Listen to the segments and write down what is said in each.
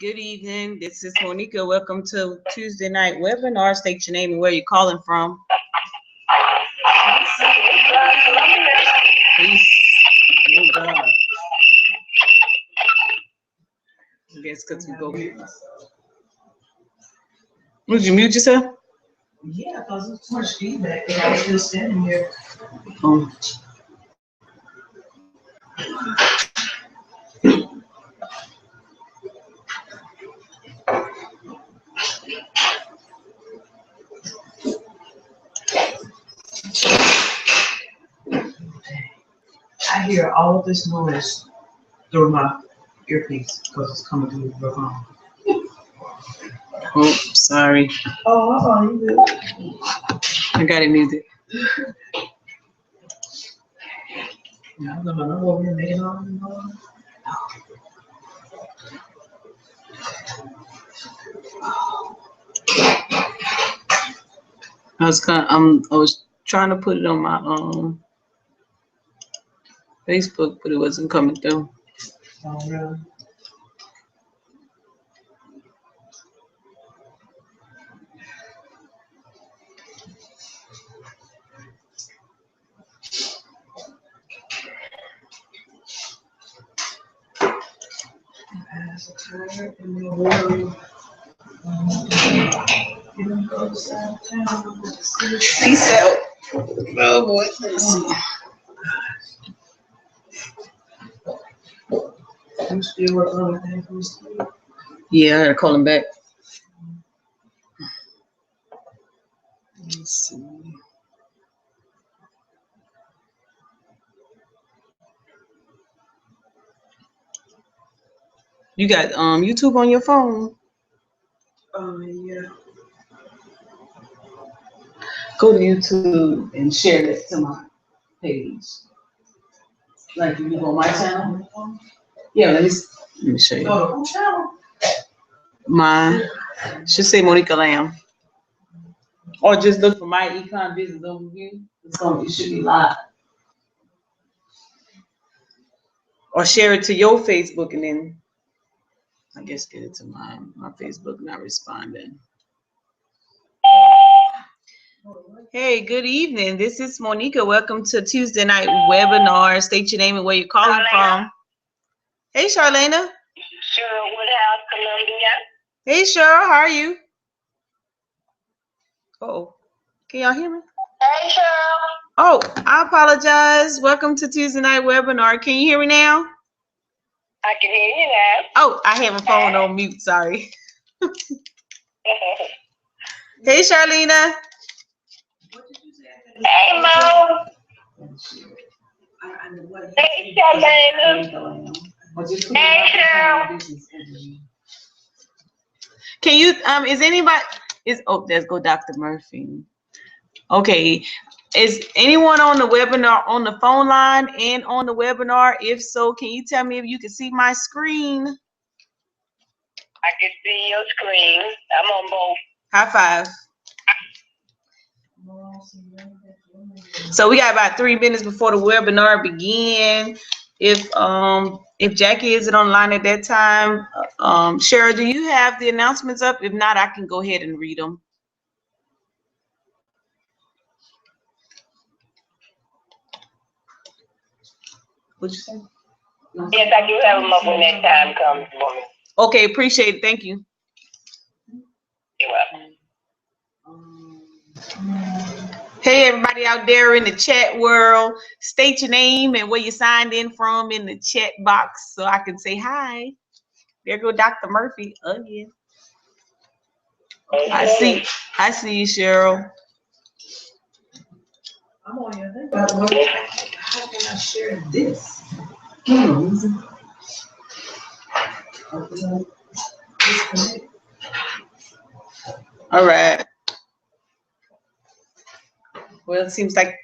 Good evening. This is Monica. Welcome to Tuesday night webinar. State your name and where you're calling from. Peace. Oh God. I guess because we go. Would you mute yourself? Yeah, because there's too much feedback. I was still standing here. I hear all of this noise through my earpiece because it's coming through the phone. Oh, sorry. Oh, you good. I got it muted. Yeah, I'm gonna know what we're making on. I was trying to put it on my Facebook, but it wasn't coming through. Oh, really? Tired and we're worried. You don't go outside town. Peace out. Oh boy. Let's see. I'm still working on things. Yeah, I gotta call him back. Let's see. You got YouTube on your phone? Yeah. Go to YouTube and share that to my page. Like if you go on my channel. Yeah, let me show you. Oh, whose channel? My should say Monica Lamb. Or just look for MyEcon business overview. It should be live. Or share it to your Facebook and then I guess get it to my Facebook not responding. Hey, good evening. This is Monica. Welcome to Tuesday night webinar. State your name and where you're calling from. Hey, Charlena. Sherwood House, Columbia. Hey, Cheryl. How are you? Oh, can y'all hear me? Hey, Cheryl. Oh, I apologize. Welcome to Tuesday night webinar. Can you hear me now? I can hear you now. Oh, I have a phone on mute. Sorry. Hey, Charlena. Hey, Mo. Hey, Charlena. Hey, Cheryl. Can you, is anybody, there's go Dr. Murphy. Okay. Is anyone on the webinar, on the phone line and on the webinar? If so, can you tell me if you can see my screen? I can see your screen. I'm on both. High five. So we got about 3 minutes before the webinar begin. If Jackie isn't online at that time, Cheryl, do you have the announcements up? If not, I can go ahead and read them. What'd you say? Yes, I do have them up when that time comes for me. Okay, appreciate it. Thank you. You're welcome. Hey, everybody out there in the chat world, state your name and where you signed in from in the chat box so I can say hi. There go Dr. Murphy again. I see you, Cheryl. I'm on your thing, but how can I share this? All right. Well, it seems like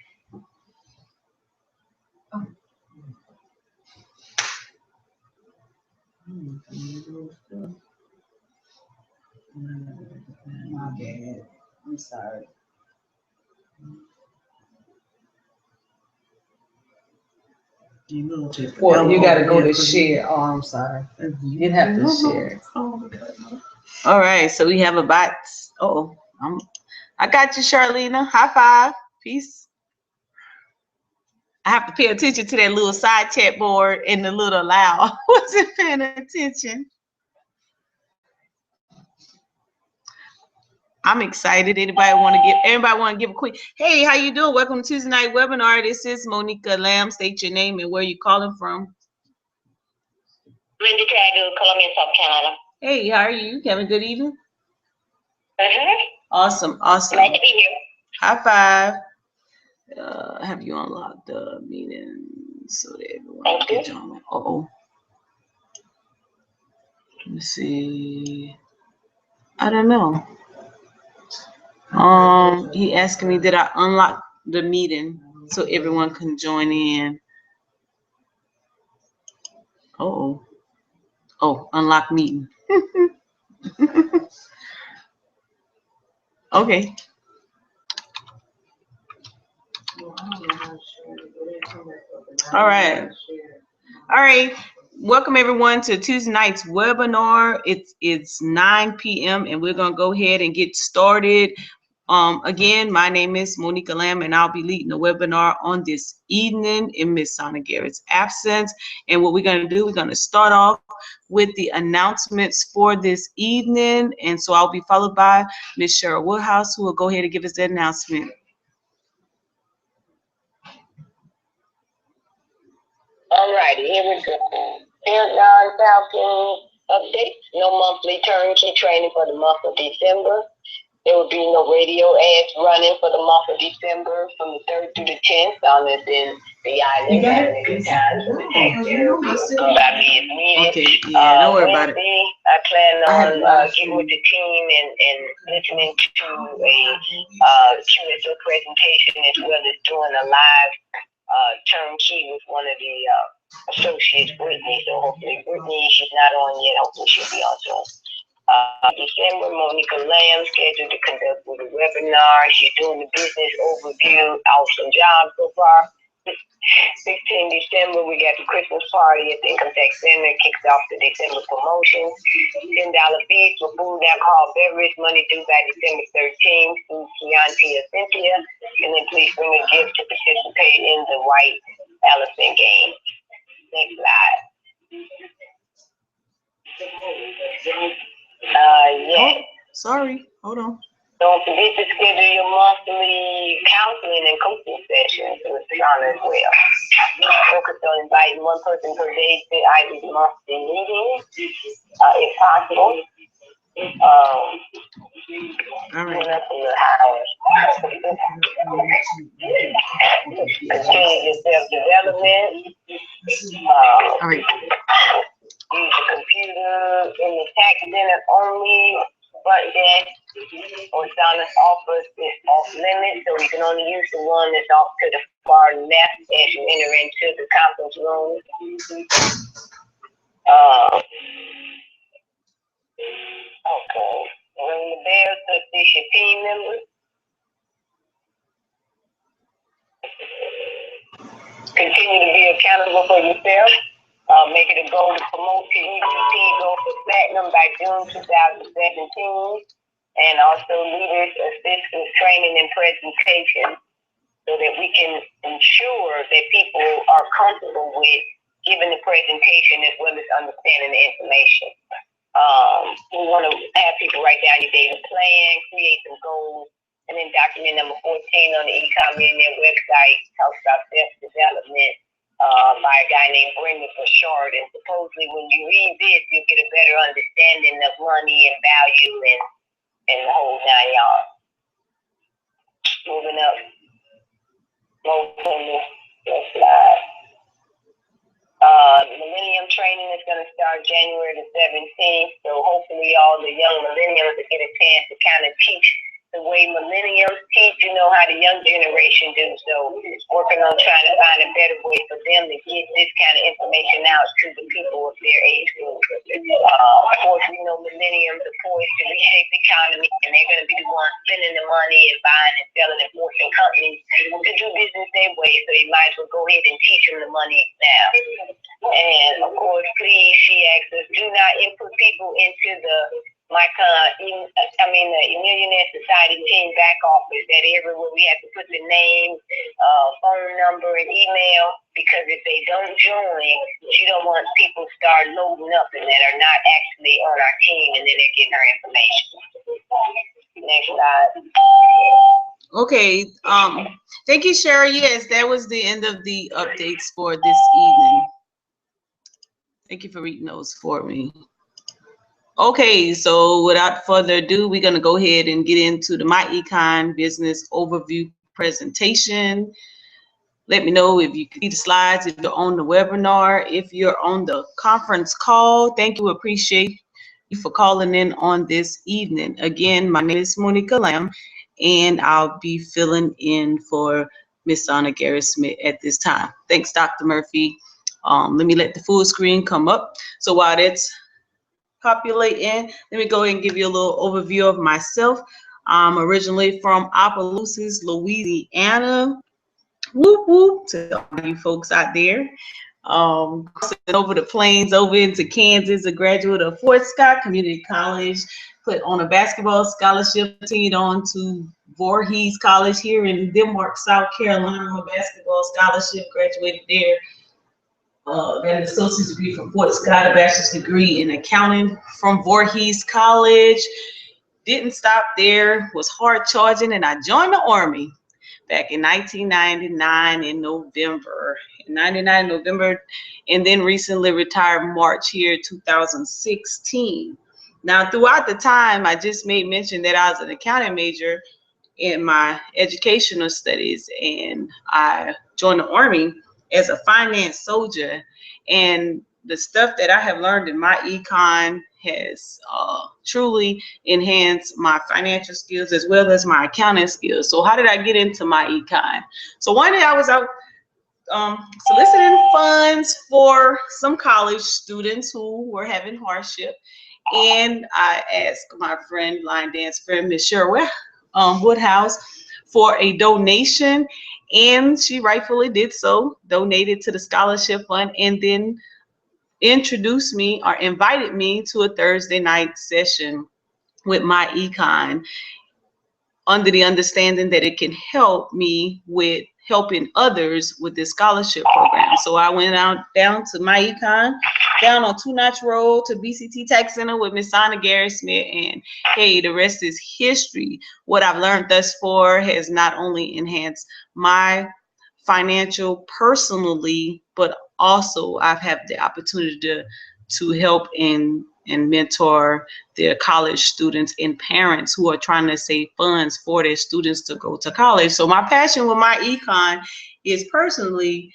my bad. I'm sorry. Well, you gotta go to share. Oh, I'm sorry. You'd have to share. All right, so we have a bot. Oh, I got you, Charlena. High five. Peace. I have to pay attention to that little side chat board and the little allow. Wasn't paying attention. I'm excited. Everybody want to give a quick, hey, how you doing? Welcome to Tuesday night webinar. This is Monica Lamb. State your name and where you calling from. Linda Taggart, Columbia, South Carolina. Hey, how are you? Having a good evening? Mm-hmm. Awesome. Glad to be here. High five. Have you unlocked the meeting so that everyone can get on? Uh-oh. Let me see. I don't know. He asking me, did I unlock the meeting so everyone can join in? Uh-oh. Oh, unlock meeting. Okay. All right. All right. Welcome everyone to Tuesday night's webinar. It's 9 p.m. and we're gonna go ahead and get started. Again, my name is Monica Lamb and I'll be leading the webinar on this evening in Miss Sonia Garrett's absence. And what we're gonna do, we're gonna start off with the announcements for this evening. And so I'll be followed by Miss Cheryl Woodhouse, who will go ahead and give us the announcement. All righty, here we go. Fairground Falcon updates. No monthly turnkey training for the month of December. There will be no radio ads running for the month of December from the 3rd through the 10th. On this in the island having a good time. So the text there will be by me as needed. Okay, yeah, don't worry about it. I plan on getting with the team and listening to a QSO presentation as well as doing a live turnkey with one of the associates, Brittany. So hopefully Brittany, she's not on yet. Hopefully she'll be on soon. December, Monica Lamb scheduled to conduct with a webinar. She's doing the business overview. Awesome job so far. 16 December, we got the Christmas party at the Income Tax Center. Kicks off the December promotions. $10 fees for food, alcohol, beverage. Money due by December 13th to Keontae or Cynthia. And then please bring a gift to participate in the White Elephant game. Next slide. Oh, sorry, hold on. Don't forget to schedule your monthly counseling and coaching sessions with Shauna as well. Focus on inviting one person per day to either monthly meetings, if possible. All right. Continue your self-development. All right. Use the computer in the tax center only. Front desk or Sauna's office is off limits, so you can only use the one that's off to the far left as you enter into the conference room. Okay. Ring the bell to assist your team members. Continue to be accountable for yourself. Make it a goal to promote your EPT goal for platinum by June 2017. And also leaders assist with training and presentation so that we can ensure that people are comfortable with giving the presentation as well as understanding the information. We want to have people write down your daily plan, create some goals, and then document number 14 on the MyEcon website talks about self-development by a guy named Brendan for short. And supposedly when you read this, you'll get a better understanding of money and value and the whole 9 yards. Moving up. Most on this slide. Millennium training is going to start January the 17th. So hopefully all the young millennials will get a chance to kind of teach the way millennials teach, you know, how the young generation do. So working on trying to find a better way for them to get this kind of information out to the people of their age group. Of course, we know millennials are poised to reshape the economy, and they're going to be the ones spending the money and buying and selling and forcing companies to do business their way. So you might as well go ahead and teach them the money now. And of course, please, she asks us, do not input people into the the Millionaire Society team back office. That area where we have to put the name, phone number, and email, because if they don't join, she don't want people to start loading up and that are not actually on our team, and then they're getting our information. Next slide. Okay. Thank you, Sherry. Yes, that was the end of the updates for this evening. Thank you for reading those for me. Okay, so without further ado, we're going to go ahead and get into the MyEcon business overview presentation. Let me know if you can see the slides, if you're on the webinar, if you're on the conference call. Thank you. Appreciate you for calling in on this evening. Again, my name is Monica Lamb, and I'll be filling in for Miss Donna Garrett-Smith at this time. Thanks, Dr. Murphy. Let me let the full screen come up. So while that's populating, let me go ahead and give you a little overview of myself. I'm originally from Opelousas, Louisiana. Whoop whoop to all you folks out there. Over the plains, over into Kansas, a graduate of Fort Scott Community College, put on a basketball scholarship, continued on to Voorhees College here in Denmark, South Carolina, on a basketball scholarship, graduated there. Got an associate's degree from Fort Scott, a bachelor's degree in accounting from Voorhees College. Didn't stop there, was hard charging, and I joined the Army back in 1999 in November. And then recently retired March here 2016. Now, throughout the time, I just made mention that I was an accounting major in my educational studies, and I joined the Army as a finance soldier, and the stuff that I have learned in MyEcon has truly enhanced my financial skills as well as my accounting skills. So how did I get into MyEcon? So one day I was out soliciting funds for some college students who were having hardship, and I asked my friend, line dance friend, Miss Sherwood Woodhouse, for a donation, and she rightfully did so, donated to the scholarship fund, and then introduced me or invited me to a Thursday night session with MyEcon, under the understanding that it can help me with helping others with this scholarship program. So I went down to MyEcon, down on Two Notch Road to BCT Tech Center with Miss Donna Garrett-Smith, and hey, the rest is history. What I've learned thus far has not only enhanced my financial personally, but also I've had the opportunity to help and mentor their college students and parents who are trying to save funds for their students to go to college. So my passion with MyEcon is personally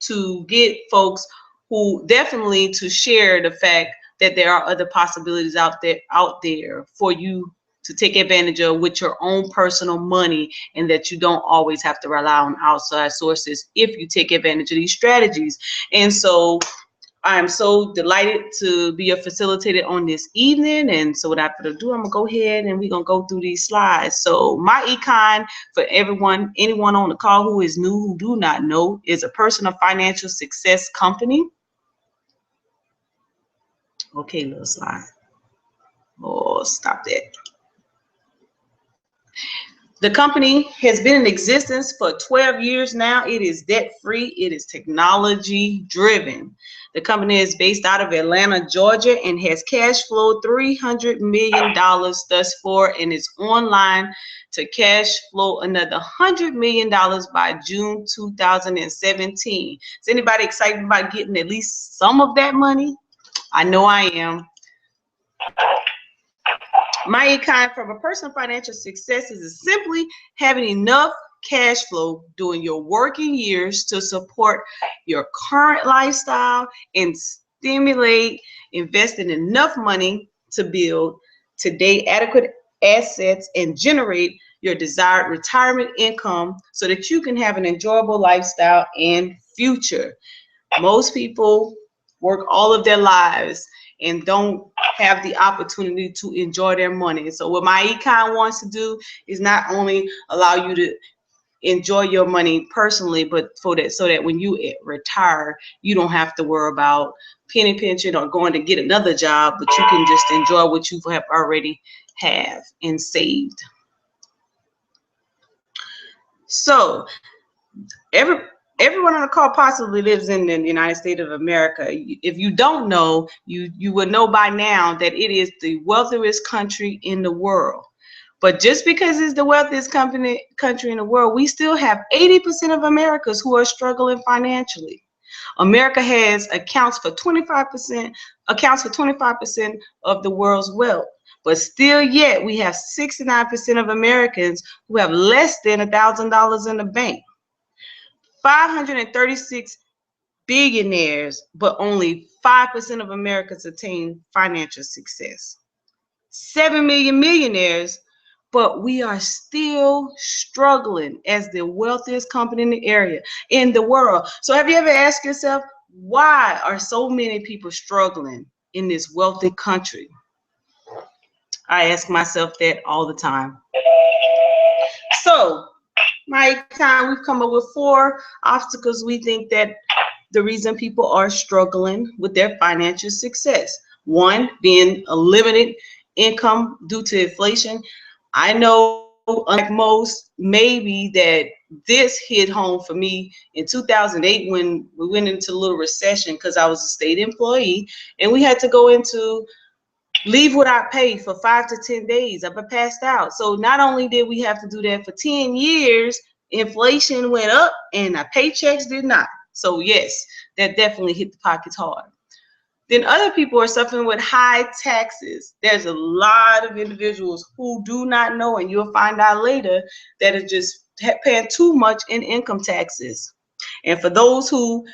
to get folks who definitely to share the fact that there are other possibilities out there for you to take advantage of with your own personal money, and that you don't always have to rely on outside sources if you take advantage of these strategies. And so I'm so delighted to be a facilitator on this evening. And so without further ado, I'm gonna go ahead and we're gonna go through these slides. So MyEcon, for anyone on the call who is new, who do not know, is a personal financial success company. Okay, little slide. Oh, stop that. The company has been in existence for 12 years now. It is debt-free. It is technology-driven. The company is based out of Atlanta, Georgia, and has cash flow $300 million thus far, and is online to cash flow another $100 million by June 2017. Is anybody excited about getting at least some of that money? I know I am. MyEcon, from a personal financial success, is simply having enough cash flow during your working years to support your current lifestyle and stimulate investing enough money to build today adequate assets and generate your desired retirement income so that you can have an enjoyable lifestyle and future. Most people work all of their lives and don't have the opportunity to enjoy their money. So what MyEcon wants to do is not only allow you to enjoy your money personally, but for that, so that when you retire, you don't have to worry about penny pinching or going to get another job, but you can just enjoy what you have already have and saved. So everyone on the call possibly lives in the United States of America. If you don't know, you would know by now that it is the wealthiest country in the world. But just because it's the wealthiest country in the world, we still have 80% of Americans who are struggling financially. America accounts for 25% of the world's wealth. But still yet we have 69% of Americans who have less than $1,000 in the bank. 536 billionaires, but only 5% of Americans attain financial success. 7 million millionaires, but we are still struggling as the wealthiest company in the world. So have you ever asked yourself, why are so many people struggling in this wealthy country? I ask myself that all the time. So MyEcon, we've come up with 4 obstacles we think that the reason people are struggling with their financial success. 1, being a limited income due to inflation. I know, unlike most, maybe that this hit home for me in 2008 when we went into a little recession because I was a state employee and we had to go into leave without pay for 5 to 10 days. I've been passed out. So not only did we have to do that for 10 years, inflation went up and our paychecks did not. So yes, that definitely hit the pockets hard. Then other people are suffering with high taxes. There's a lot of individuals who do not know, and you'll find out later, that are just paying too much in income taxes. And for those who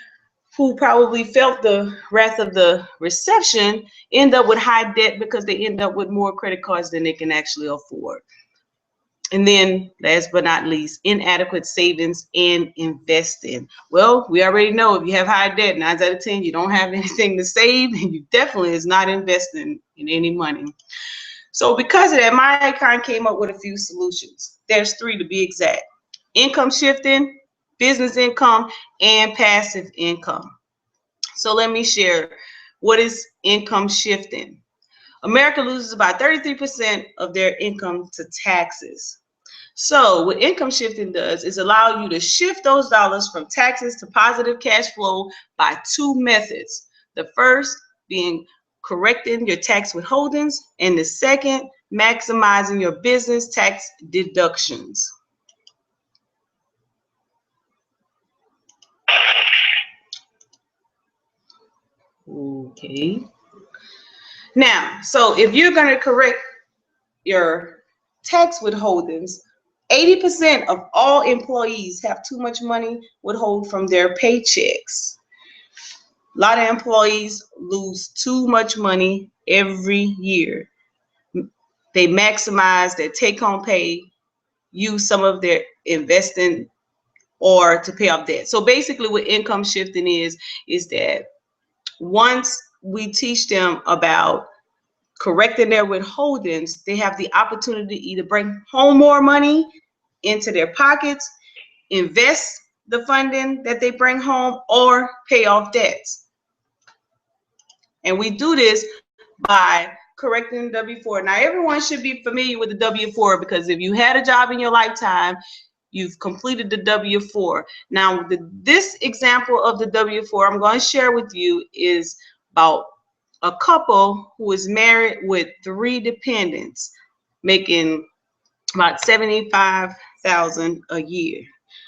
probably felt the wrath of the recession, end up with high debt because they end up with more credit cards than they can actually afford. And then last but not least, inadequate savings and investing. Well, we already know if you have high debt, 9 out of 10, you don't have anything to save, and you definitely is not investing in any money. So because of that, MyEcon came up with a few solutions. There's 3 to be exact: income shifting, business income, and passive income. So let me share what is income shifting. America loses about 33% of their income to taxes. So what income shifting does is allow you to shift those dollars from taxes to positive cash flow by 2 methods. The first being correcting your tax withholdings, and the second, maximizing your business tax deductions. Okay. Now, so if you're going to correct your tax withholdings, 80% of all employees have too much money withhold from their paychecks. A lot of employees lose too much money every year. They maximize their take-home pay, use some of their investing or to pay off debt. So basically what income shifting is that once we teach them about correcting their withholdings, they have the opportunity to either bring home more money into their pockets, invest the funding that they bring home, or pay off debts. And we do this by correcting the W-4. Now, everyone should be familiar with the W-4 because if you had a job in your lifetime, you've completed the W-4. Now, this example of the W-4 I'm going to share with you is about a couple who is married with 3 dependents, making about $75,000 a year.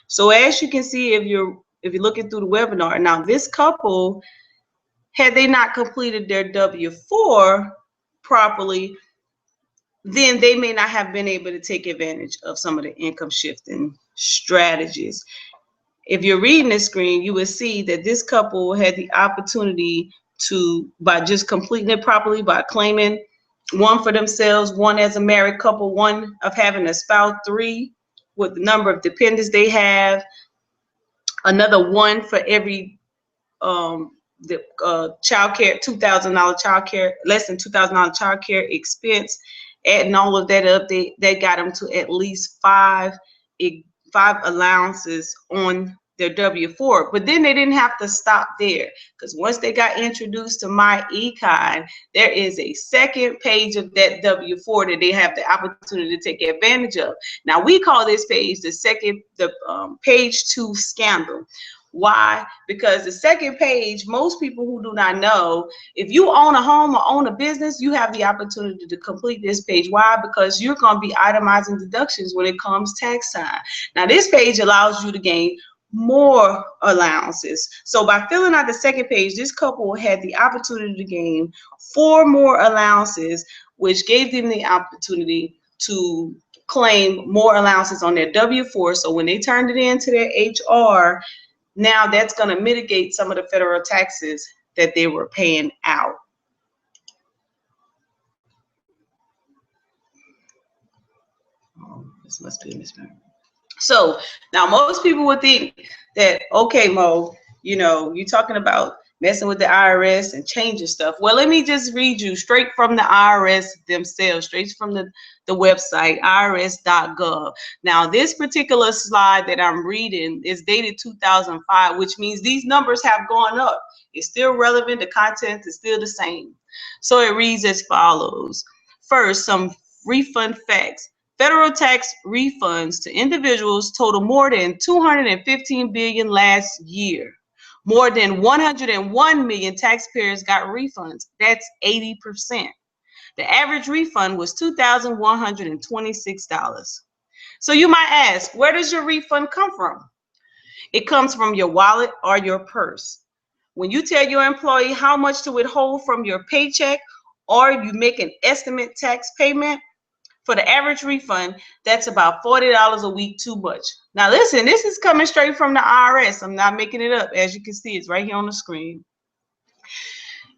So as you can see, if you're looking through the webinar, now this couple, had they not completed their W-4 properly, then they may not have been able to take advantage of some of the income shifting strategies. If you're reading the screen, you will see that this couple had the opportunity to, by just completing it properly, by claiming one for themselves, one as a married couple, one of having a spouse, 3 with the number of dependents they have, another one for every the child care, $2,000 child care, less than $2,000 child care expense. Adding all of that up, they got them to at least five allowances on their W-4. But then they didn't have to stop there, because once they got introduced to MyEcon, there is a second page of that W-4 that they have the opportunity to take advantage of. Now we call this page the page 2 scandal. Why? Because the second page, most people who do not know, if you own a home or own a business, you have the opportunity to complete this page. Why? Because you're going to be itemizing deductions when it comes tax time. Now, this page allows you to gain more allowances. So by filling out the second page, this couple had the opportunity to gain 4 more allowances, which gave them the opportunity to claim more allowances on their W-4. So when they turned it in to their HR, now that's going to mitigate some of the federal taxes that they were paying out. Oh, this must be a misprint. So now most people would think that, okay, Mo, you know, you're talking about messing with the IRS and changing stuff. Well, let me just read you straight from the IRS themselves, straight from the website, irs.gov. Now, this particular slide that I'm reading is dated 2005, which means these numbers have gone up. It's still relevant. The content is still the same. So it reads as follows. First, some refund facts. Federal tax refunds to individuals total more than $215 billion last year. More than 101 million taxpayers got refunds. That's 80%. The average refund was $2,126. So you might ask, where does your refund come from? It comes from your wallet or your purse. When you tell your employee how much to withhold from your paycheck, or you make an estimate tax payment, for the average refund, that's about $40 a week too much. Now listen, this is coming straight from the IRS. I'm not making it up. As you can see, it's right here on the screen.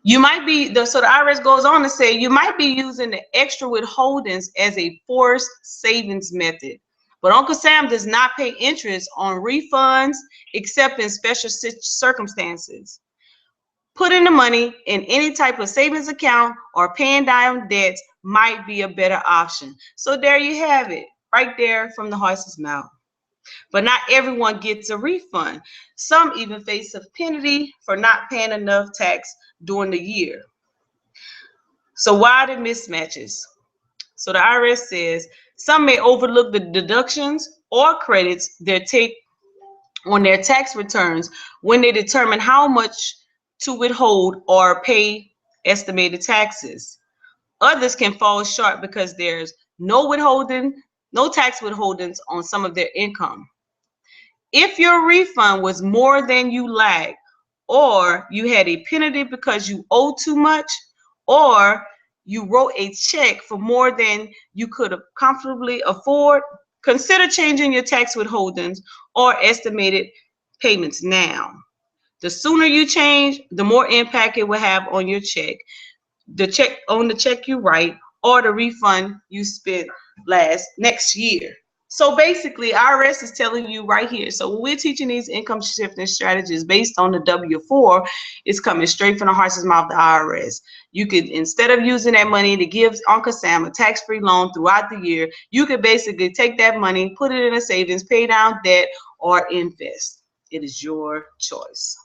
You might be, so the IRS goes on to say, you might be using the extra withholdings as a forced savings method. But Uncle Sam does not pay interest on refunds except in special circumstances. Putting the money in any type of savings account or paying down debts might be a better option. So there you have it, right there from the horse's mouth. But not everyone gets a refund. Some even face a penalty for not paying enough tax during the year. So why the mismatches? So the IRS says some may overlook the deductions or credits they take on their tax returns when they determine how much to withhold or pay estimated taxes. Others can fall short because there's no tax withholdings on some of their income. If your refund was more than you lagged, or you had a penalty because you owed too much, or you wrote a check for more than you could comfortably afford, consider changing your tax withholdings or estimated payments now. The sooner you change, the more impact it will have on your check, the check you write, or the refund you spent next year. So basically, IRS is telling you right here. So when we're teaching these income shifting strategies based on the W-4, it's coming straight from the horse's mouth, the IRS. You could, instead of using that money to give Uncle Sam a tax-free loan throughout the year, you could basically take that money, put it in a savings, pay down debt, or invest. It is your choice.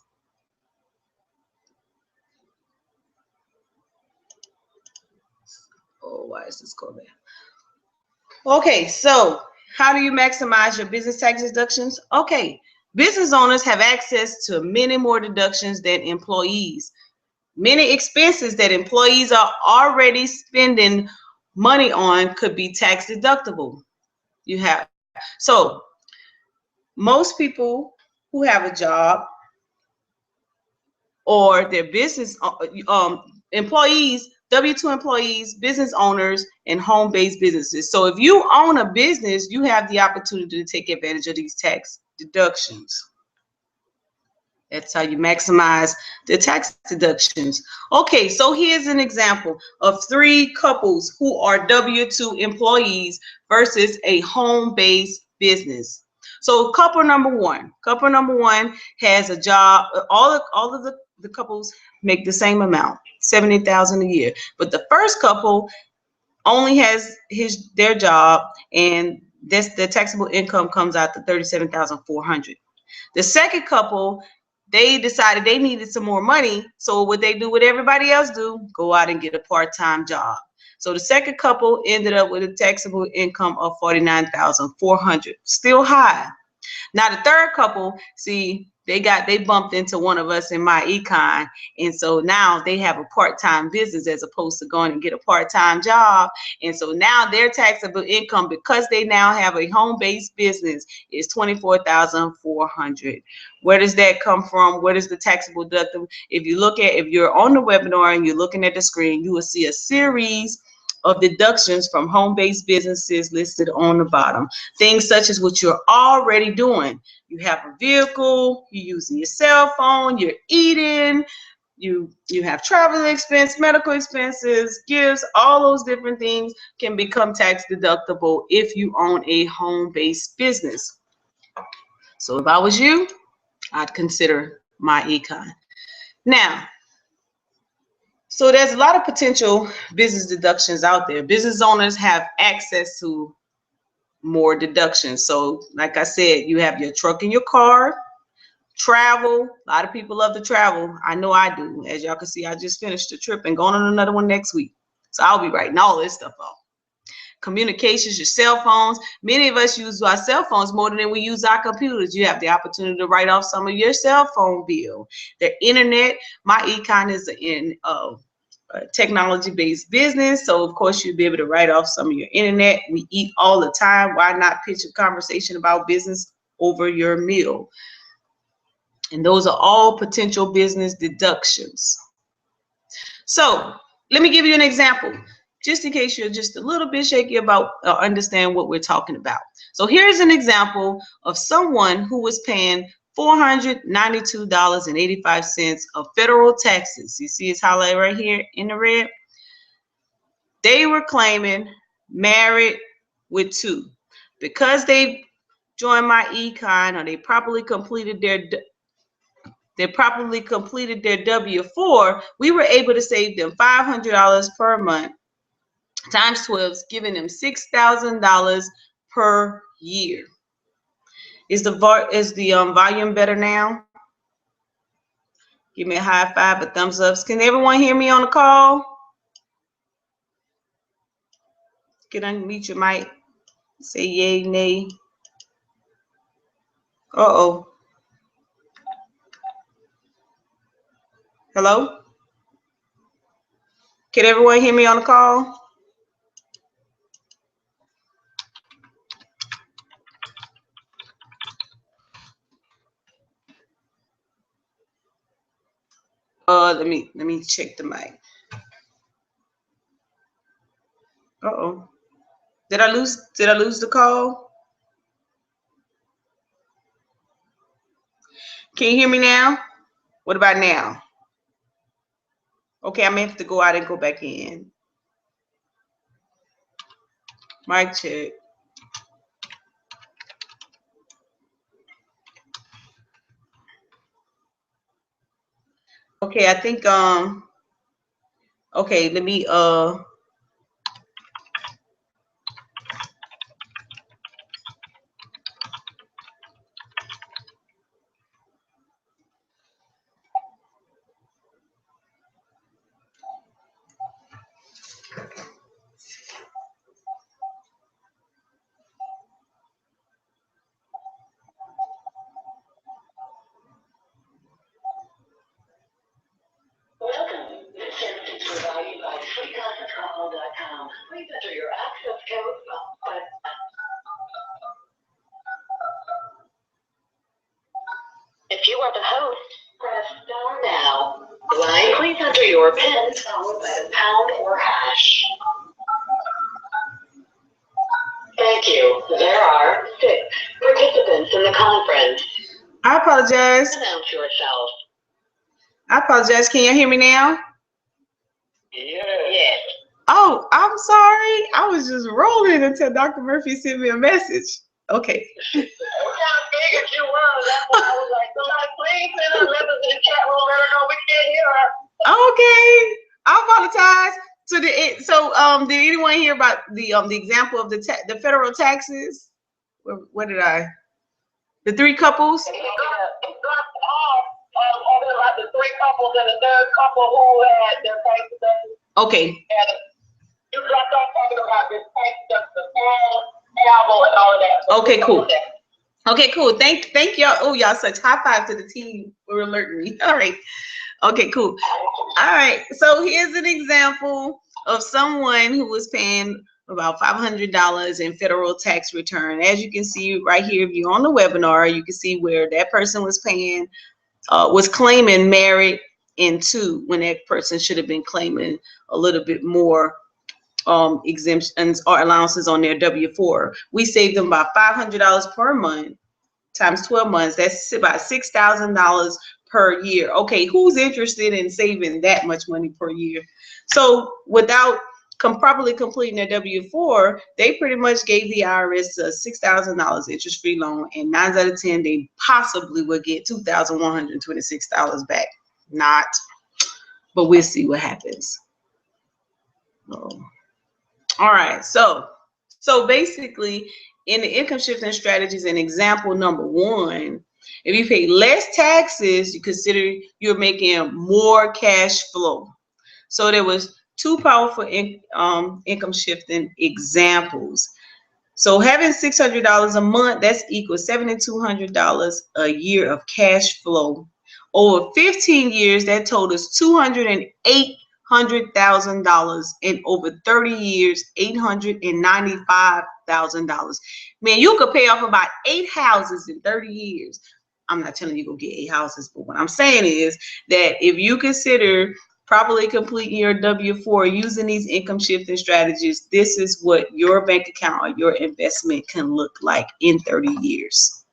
Oh, why is this going there? Okay, so how do you maximize your business tax deductions? Okay, business owners have access to many more deductions than employees. Many expenses that employees are already spending money on could be tax deductible. So most people who have a job or their business employees, W-2 employees, business owners, and home-based businesses. So if you own a business, you have the opportunity to take advantage of these tax deductions. That's how you maximize the tax deductions. Okay, so here's an example of 3 couples who are W-2 employees versus a home-based business. So couple number one has a job. All of the couples make the same amount, $70,000 a year. But the first couple only has their job, and the taxable income comes out to $37,400. The second couple, they decided they needed some more money, so what they do, what everybody else do, go out and get a part-time job. So the second couple ended up with a taxable income of $49,400, still high. Now the third couple, see, they bumped into one of us in MyEcon, and so now they have a part-time business as opposed to going and get a part-time job. And so now their taxable income, because they now have a home-based business, is $24,400. Where does that come from? What is the taxable deductible? If you're on the webinar and you're looking at the screen, you will see a series of deductions from home-based businesses listed on the bottom. Things such as what you're already doing. You have a vehicle, you're using your cell phone, you're eating, you have travel expense, medical expenses, gifts, all those different things can become tax deductible if you own a home-based business. So if I was you, I'd consider MyEcon. Now, so there's a lot of potential business deductions out there. Business owners have access to more deductions. So like I said, you have your truck and your car, travel. A lot of people love to travel. I know I do. As y'all can see, I just finished a trip and going on another one next week. So I'll be writing all this stuff off. Communications, your cell phones. Many of us use our cell phones more than we use our computers. You have the opportunity to write off some of your cell phone bill. The internet, MyEcon is in technology-based business, so of course you'll be able to write off some of your internet. We eat all the time. Why not pitch a conversation about business over your meal? And those are all potential business deductions. So let me give you an example, just in case you're just a little bit shaky about understand what we're talking about. So here's an example of someone who was paying $492.85 of federal taxes. You see it's highlighted right here in the red. They were claiming married with 2. Because they joined MyEcon, or they properly completed their W-4, we were able to save them $500 per month times 12, giving them $6,000 per year. Is the volume better now? Give me a high five, a thumbs up. Can everyone hear me on the call? Can unmute your mic. Say yay, nay. Uh-oh. Hello? Can everyone hear me on the call? Let me check the mic. Uh-oh. Did I lose the call? Can you hear me now? What about now? Okay, I may have to go out and go back in. Mic check. Okay, I think okay, let me Welcome. This service is provided by freeconferencecall.com. Please enter your access code. If you are the host, press star now. Line, please enter your PIN followed by the pound or hash. Thank you. There are 6 participants in the conference. I apologize. Announce yourself. I apologize. Can you hear me now? Yes. Oh, I'm sorry. I was just rolling until Dr. Murphy sent me a message. Okay. I figured you were. That's why I was like, somebody please send her members in the chat room. Let her know we can't hear her. Okay. I apologize. Did anyone hear about the example of the federal taxes? What did I? The three couples? It dropped off over like the three couples and the third couple who had their taxes done. Okay. You dropped off talking about this tax, the phone, travel, and all of that. Okay, cool. Okay, cool. Thank y'all. Oh, y'all such high five to the team for alerting me. All right. Okay, cool. All right. So here's an example of someone who was paying about $500 in federal tax return. As you can see right here, if you're on the webinar, you can see where that person was paying, was claiming married into when that person should have been claiming a little bit more exemptions or allowances on their W-4. We saved them about $500 per month times 12 months. That's about $6,000 per year. Okay, who's interested in saving that much money per year? So without properly completing their W-4, they pretty much gave the IRS a $6,000 interest-free loan, and 9 out of 10 they possibly would get $2,126 back. Not, but we'll see what happens. Oh. All right, so basically in the income shifting strategies, in example number 1, if you pay less taxes, you consider you're making more cash flow. So there was 2 powerful income shifting examples. So having $600 a month, that's equal $7,200 a year of cash flow. Over 15 years, that totals $208,000, and over 30 years, $895,000. Man, you could pay off about 8 houses in 30 years. I'm not telling you go get 8 houses, but what I'm saying is that if you consider properly completing your W-4 using these income shifting strategies, this is what your bank account or your investment can look like in 30 years.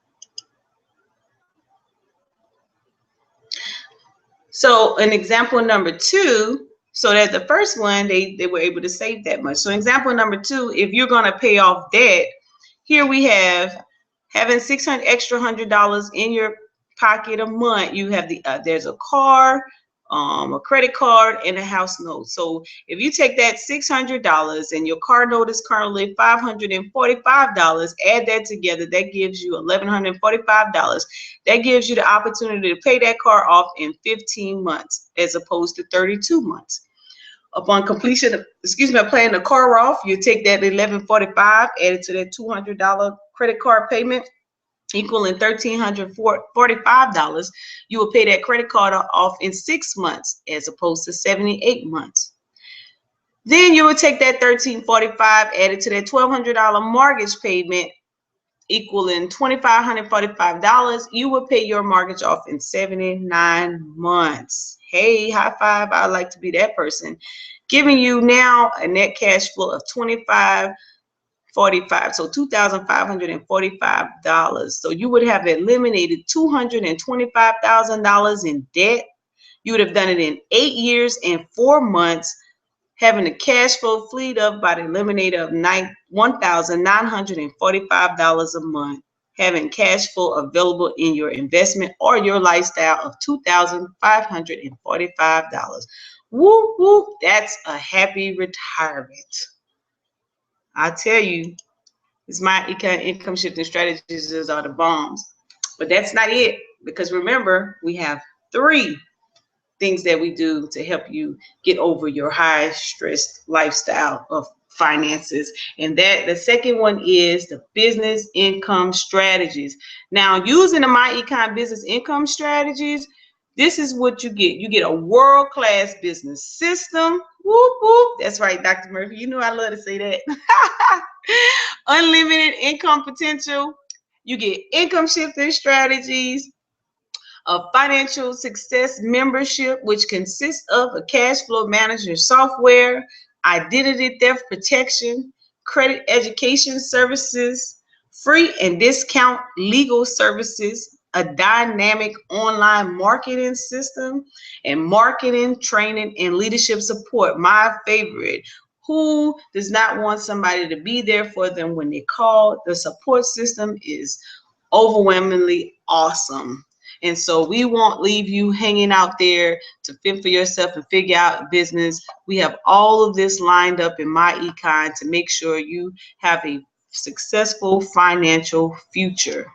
So an example number 2, so that the first one, they were able to save that much. So example number 2, if you're going to pay off debt, here we have having $600 in your pocket a month. You have there's a car, a credit card, and a house note. So if you take that $600 and your car note is currently $545, add that together, that gives you $1,145. That gives you the opportunity to pay that car off in 15 months as opposed to 32 months. Upon completion of, of paying the car off, you take that $1,145, add it to that $200 credit card payment, equaling $1,345. You will pay that credit card off in 6 months as opposed to 78 months. Then you will take that $1,345, add it to that $1,200 mortgage payment, equaling $2,545. You will pay your mortgage off in 79 months. Hey, high five. I'd like to be that person. Giving you now a net cash flow of $2,545, so $2,545. So you would have eliminated $225,000 in debt. You would have done it in 8 years and 4 months, having a cash flow freed up by the eliminator of $1,945 a month, having cash flow available in your investment or your lifestyle of $2,545. Woo woo, that's a happy retirement. I tell you, it's MyEcon income shifting strategies are the bombs. But that's not it, because remember, we have 3 things that we do to help you get over your high stress lifestyle of finances. And that the second one is the business income strategies. Now, using the MyEcon business income strategies, this is what you get. You get a world-class business system. Whoop, whoop. That's right, Dr. Murphy. You know I love to say that. Unlimited income potential. You get income shifting strategies, a financial success membership, which consists of a cash flow manager software, identity theft protection, credit education services, free and discount legal services, a dynamic online marketing system and marketing, training, and leadership support. My favorite. Who does not want somebody to be there for them when they call? The support system is overwhelmingly awesome. And so we won't leave you hanging out there to fend for yourself and figure out business. We have all of this lined up in MyEcon to make sure you have a successful financial future.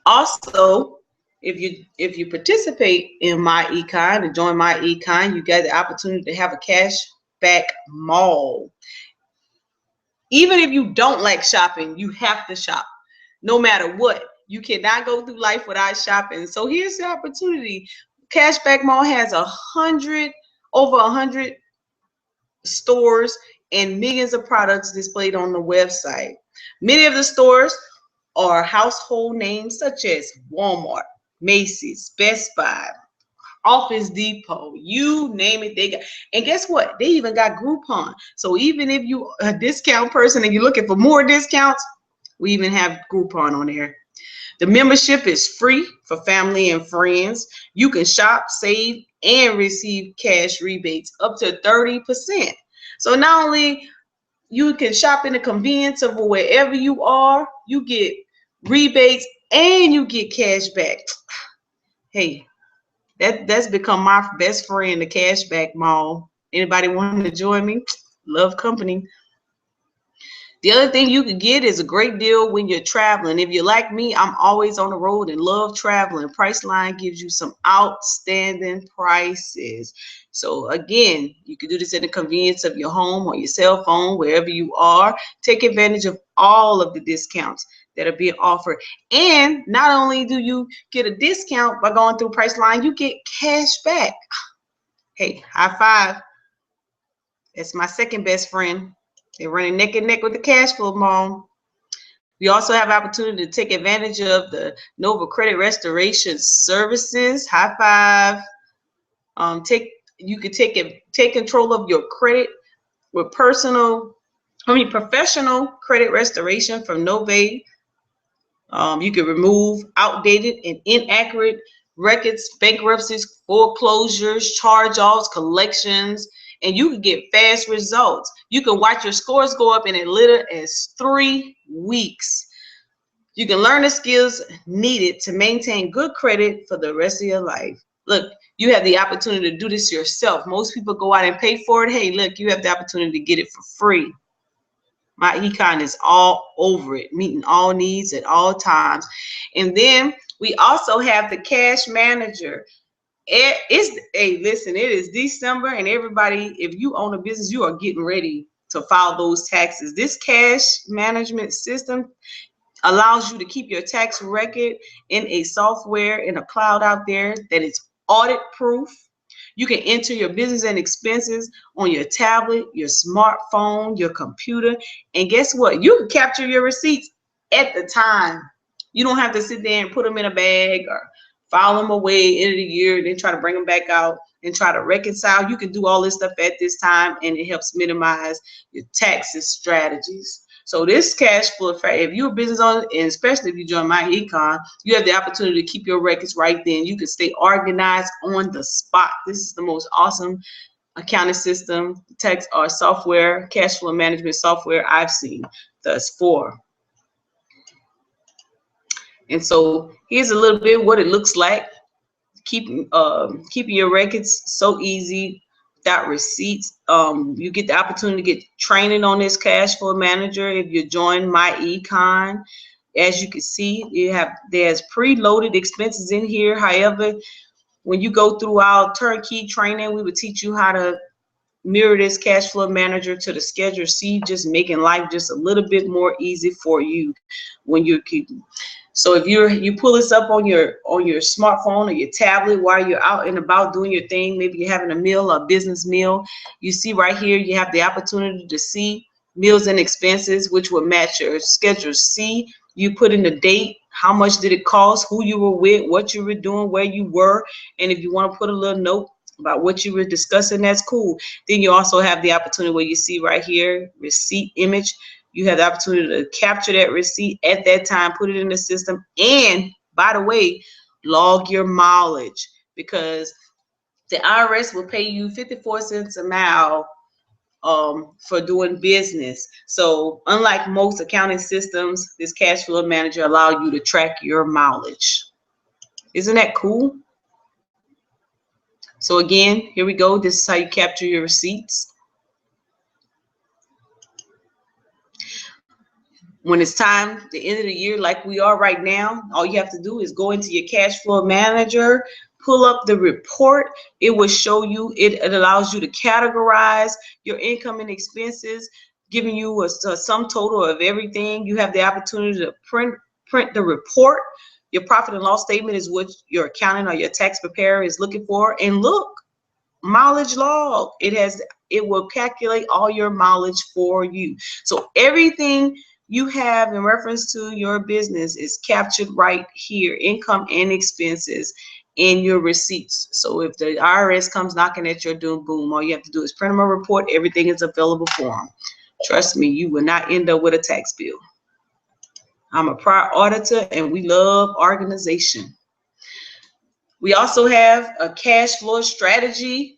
Also, if you participate in MyEcon and join MyEcon, you get the opportunity to have a cash back mall. Even if you don't like shopping, you have to shop. No matter what, you cannot go through life without shopping. So here's the opportunity. Cashback Mall has over 100 stores and millions of products displayed on the website. Many of the stores are household names such as Walmart, Macy's, Best Buy, Office Depot, you name it, they got. And guess what? They even got Groupon. So even if you a discount person and you're looking for more discounts, we even have Groupon on there. The membership is free for family and friends. You can shop, save, and receive cash rebates up to 30%. So not only you can shop in the convenience of wherever you are, you get rebates and you get cash back. Hey, that's become my best friend, the Cashback Mall. Anybody want to join me? Love company. The other thing you could get is a great deal when you're traveling. If you're like me, I'm always on the road and love traveling. Priceline gives you some outstanding prices. So again, you can do this in the convenience of your home or your cell phone, wherever you are. Take advantage of all of the discounts that are being offered. And not only do you get a discount by going through Priceline, you get cash back. Hey, high five. That's my second best friend. They're running neck and neck with the Cash Flow Mall. We also have opportunity to take advantage of the Nova Credit Restoration Services. High five. You could take control of your credit with professional credit restoration from Nova. You can remove outdated and inaccurate records, bankruptcies, foreclosures, charge-offs, collections, and you can get fast results. You can watch your scores go up in as little as 3 weeks. You can learn the skills needed to maintain good credit for the rest of your life. Look, you have the opportunity to do this yourself. Most people go out and pay for it. Hey, look, you have the opportunity to get it for free. MyEcon is all over it, meeting all needs at all times. And then we also have the Cash Manager. Listen, it is December, and everybody, if you own a business, you are getting ready to file those taxes. This cash management system allows you to keep your tax record in a software in a cloud out there that is audit proof. You can enter your business and expenses on your tablet, your smartphone, your computer, and guess what? You can capture your receipts at the time. You don't have to sit there and put them in a bag or file them away end of the year and then try to bring them back out and try to reconcile. You can do all this stuff at this time, and it helps minimize your taxes strategies. So this cash flow, if you're a business owner, and especially if you join MyEcon, you have the opportunity to keep your records right then. You can stay organized on the spot. This is the most awesome accounting system, tax or software, cash flow management software I've seen thus far. And so here's a little bit what it looks like. Keeping your records so easy without receipts. You get the opportunity to get training on this cash flow manager if you join MyEcon. As you can see, there's preloaded expenses in here. However, when you go through our turnkey training, we would teach you how to mirror this cash flow manager to the Schedule C, just making life just a little bit more easy for you when you're keeping. So if you pull this up on your smartphone or your tablet while you're out and about doing your thing, maybe you're having a meal, a business meal, you see right here you have the opportunity to see meals and expenses, which will match your Schedule C. You put in the date, how much did it cost, who you were with, what you were doing, where you were, and if you want to put a little note about what you were discussing, that's cool. Then you also have the opportunity where you see right here, receipt image. You have the opportunity to capture that receipt at that time, put it in the system, and by the way, log your mileage, because the IRS will pay you 54 cents a mile for doing business. So unlike most accounting systems, this cash flow manager allows you to track your mileage. Isn't that cool? So again, here we go. This is how you capture your receipts. When it's time, the end of the year, like we are right now, all you have to do is go into your cash flow manager, pull up the report. It will show you, it allows you to categorize your income and expenses, giving you a sum total of everything. You have the opportunity to print the report. Your profit and loss statement is what your accountant or your tax preparer is looking for. And look, mileage log. It will calculate all your mileage for you. So everything you have in reference to your business is captured right here, income and expenses in your receipts. So if the IRS comes knocking at your door, boom, all you have to do is print them a report. Everything is available for them. Trust me, you will not end up with a tax bill. I'm a prior auditor and we love organization. We also have a cash flow strategy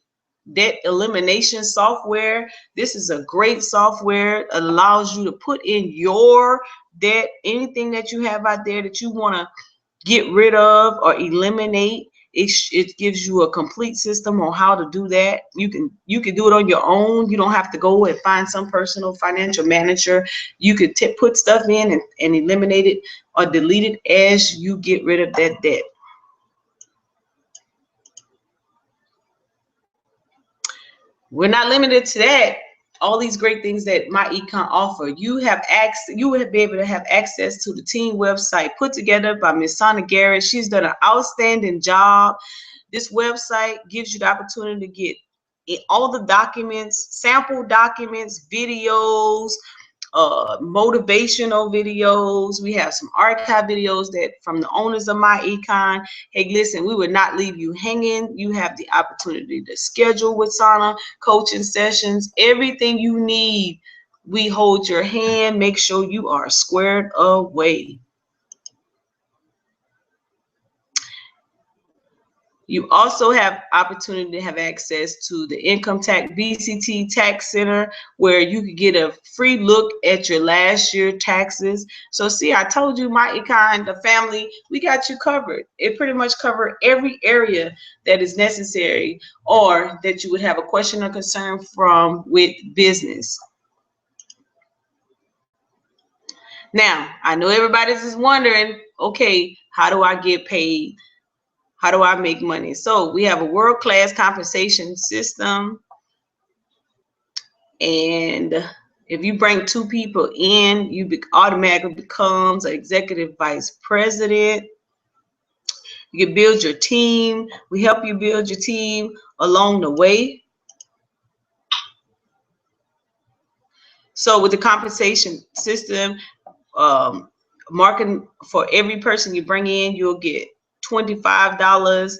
debt elimination software. This is a great software. It allows you to put in your debt, anything that you have out there that you want to get rid of or eliminate. It gives you a complete system on how to do that. You can do it on your own. You don't have to go and find some personal financial manager. You could put stuff in and eliminate it or delete it as you get rid of that debt. We're not limited to that. All these great things that MyEcon offer, you will be able to have access to the team website put together by Miss Sana Garrett. She's done an outstanding job. This website gives you the opportunity to get all the documents, sample documents, videos, motivational videos. We have some archive videos that from the owners of MyEcon. Hey, listen, we would not leave you hanging. You have the opportunity to schedule with Sana coaching sessions, everything you need. We hold your hand, make sure you are squared away. You also have opportunity to have access to the Income Tax BCT Tax Center, where you can get a free look at your last year taxes. So see, I told you, MyEcon, the family, we got you covered. It pretty much covers every area that is necessary or that you would have a question or concern from with business. Now, I know everybody's just wondering, okay, how do I get paid? How do I make money? So we have a world-class compensation system. And if you bring 2 people in, you automatically becomes an executive vice president. You can build your team. We help you build your team along the way. So with the compensation system, marketing, for every person you bring in, you'll get $25.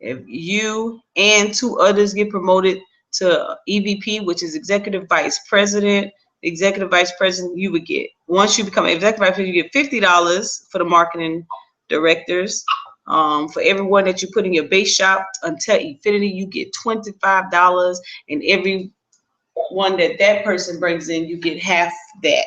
If you and 2 others get promoted to EVP, which is executive vice president, you would get, once you become executive vice president, you get $50 for the marketing directors. For everyone that you put in your base shop until infinity, you get $25, and every one that person brings in, you get half that.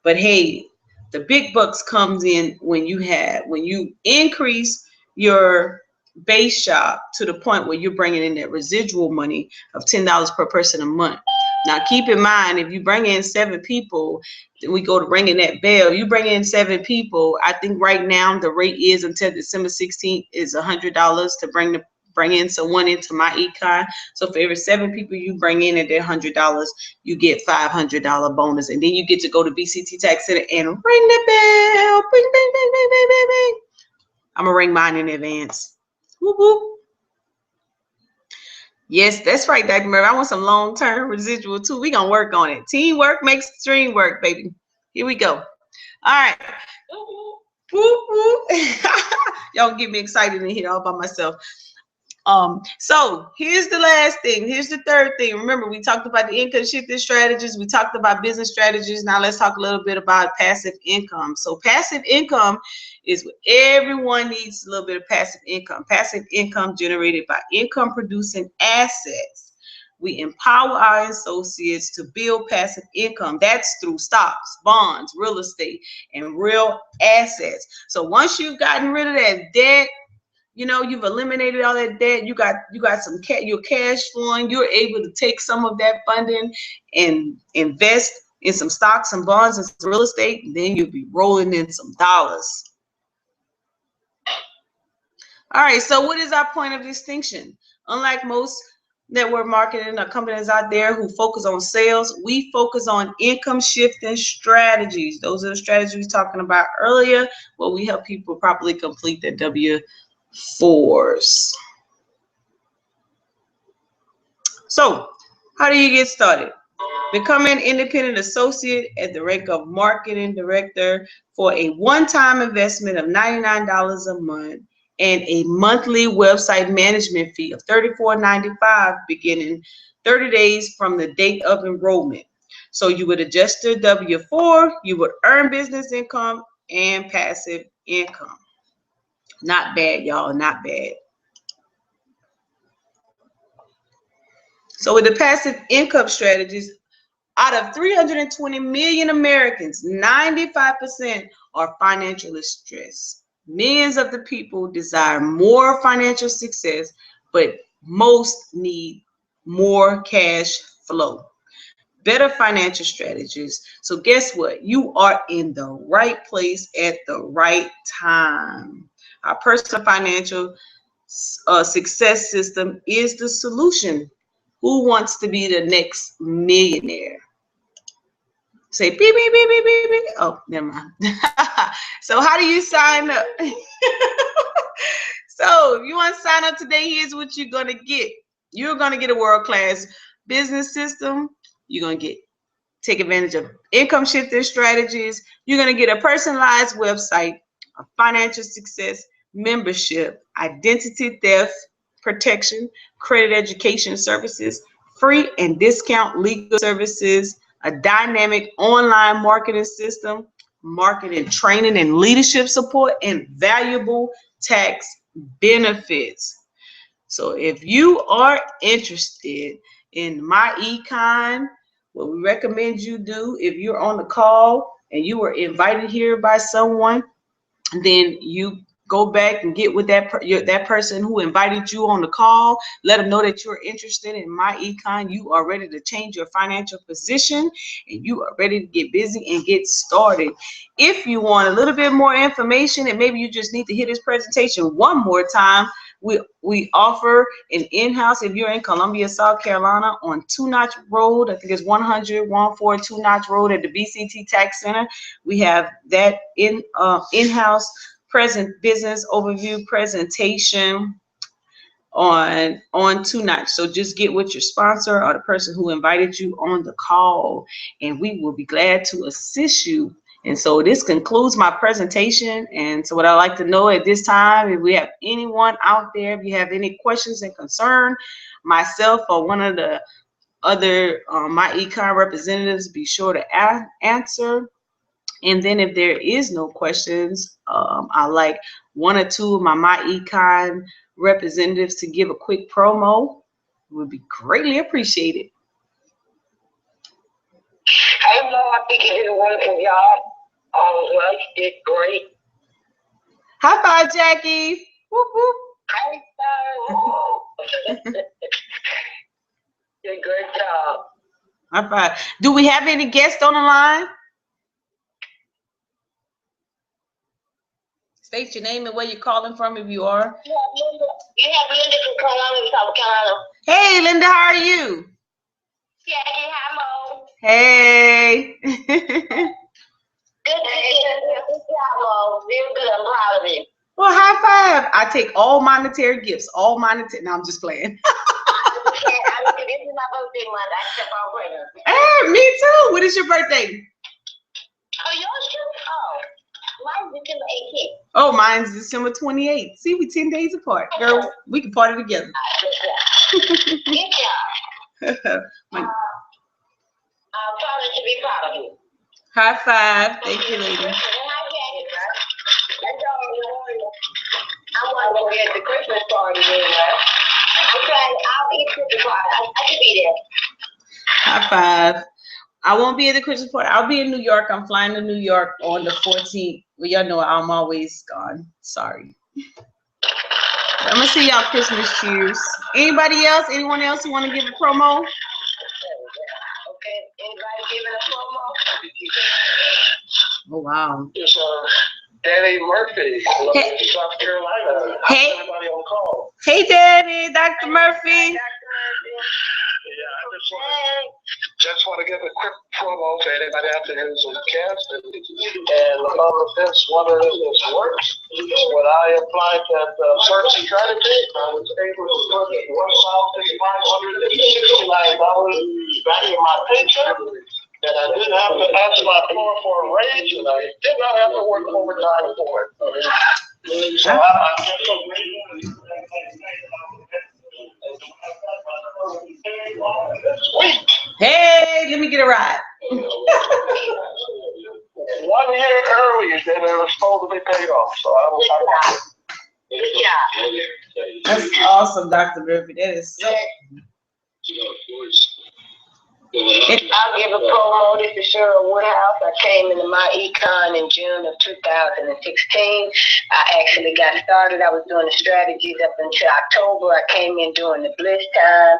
But hey, the big bucks comes in when you increase your base shop to the point where you're bringing in that residual money of $10 per person a month. Now keep in mind, if you bring in 7 people, then we go to ringing that bell. You bring in 7 people. I think right now the rate is until December 16th is $100 to bring in someone into MyEcon. So for every 7 people you bring in at their $100, you get $500 bonus, and then you get to go to BCT Tax Center and ring the bell. Bing, bing, bing, bing, bing, bing, bing. I'm gonna ring mine in advance. Whoop, whoop. Yes, that's right, Dr. Murray. I want some long-term residual too. We're gonna work on it. Teamwork makes the dream work, baby. Here we go. All right. Whoop, whoop. Y'all get me excited in here all by myself. So here's the last thing. Here's the third thing. Remember, we talked about the income shifting strategies. We talked about business strategies. Now let's talk a little bit about passive income. So passive income is what everyone needs, a little bit of passive income. Passive income generated by income producing assets. We empower our associates to build passive income. That's through stocks, bonds, real estate, and real assets. So once you've gotten rid of that debt, you know, you've eliminated all that debt, you got some your cash flowing, you're able to take some of that funding and invest in some stocks and bonds and some real estate, and then you'll be rolling in some dollars. All right, so what is our point of distinction? Unlike most network marketing or companies out there who focus on sales, we focus on income shifting strategies. Those are the strategies we were talking about earlier, where we help people properly complete their W-4s. So, how do you get started? Become an independent associate at the rank of marketing director for a one-time investment of $99 a month and a monthly website management fee of $34.95 beginning 30 days from the date of enrollment. So you would adjust your W-4, you would earn business income and passive income. Not bad, y'all, not bad. So with the passive income strategies, out of 320 million Americans, 95% are financially stressed. Millions of the people desire more financial success, but most need more cash flow. Better financial strategies. So guess what? You are in the right place at the right time. Our personal financial success system is the solution. Who wants to be the next millionaire? Say beep, beep, beep, beep, beep, beep. Oh, never mind. So how do you sign up? So if you want to sign up today, here's what you're going to get. You're going to get a world-class business system. You're going to take advantage of income shifting strategies. You're going to get a personalized website, a financial success membership, identity theft protection, credit education services, free and discount legal services, a dynamic online marketing system, marketing training and leadership support, and valuable tax benefits. So if you are interested in MyEcon, what we recommend you do, if you're on the call and you were invited here by someone, then you go back and get with that person who invited you on the call. Let them know that you're interested in MyEcon. You are ready to change your financial position, and you are ready to get busy and get started. If you want a little bit more information, and maybe you just need to hear this presentation one more time, we offer an in-house, if you're in Columbia, South Carolina, on Two Notch Road. I think it's 100-142 Two Notch Road at the BCT Tax Center. We have that in-house present business overview presentation on Two Notch. So just get with your sponsor or the person who invited you on the call, and we will be glad to assist you. And so this concludes my presentation. And so what I'd like to know at this time, if we have anyone out there, if you have any questions and concern, myself or one of the other MyEcon representatives, be sure to answer. And then if there is no questions, I like one or two of my MyEcon representatives to give a quick promo. It would be greatly appreciated. Hey, Mo, I think you did a wonderful job. All of us did great. High five, Jackie. Whoop, whoop. High five. Did a great job. High five. Do we have any guests on the line? State your name and where you're calling from if you are. You have Linda from Carolina, South Carolina. Hey, Linda, how are you? Jackie, hi, Mo. Hey. Good job, Mo. Real good. I'm proud of you. Well, high five. I take all monetary gifts. All monetary. No, I'm just playing. This is my birthday month. I kept on praying. Hey, me too. What is your birthday? Oh, yours too? Oh, mine's December 18th. Oh, mine's December 28th. See, we 10 days apart. Girl, we can party together. Good job. My- I'm proud to be proud of you. High five. Thank you, lady. I want to be at the Christmas party anyway. I'll be at the Christmas party. I can be there. High five. I won't be at the Christmas party. I'll be in New York. I'm flying to New York on the 14th. Well, y'all know I'm always gone. Sorry. I'm gonna see y'all Christmas cheers. Anybody else? Anyone else who want to give a promo? Okay, anybody giving a promo? Oh wow. It's Danny Murphy, Hey. South Carolina. Hey. Everybody on call. Hey, Daddy, Dr. Murphy. Yeah, just want to give a quick promo to anybody out there who's a guest and this one of this works. When I applied that search strategy, I was able to get $1,569 back in my paycheck. And I didn't have to ask my employer for a raise, and I did not have to work overtime for it. So I'm just so grateful. Sweet. Hey, let me get a ride. 1 year earlier than it was supposed to be paid off. So I was Good job. That's awesome, Dr. Murphy. That is so. I'll give a promo. This is Cheryl Woodhouse. I came into MyEcon in June of 2016. I actually got started. I was doing the strategies up until October. I came in during the bliss time,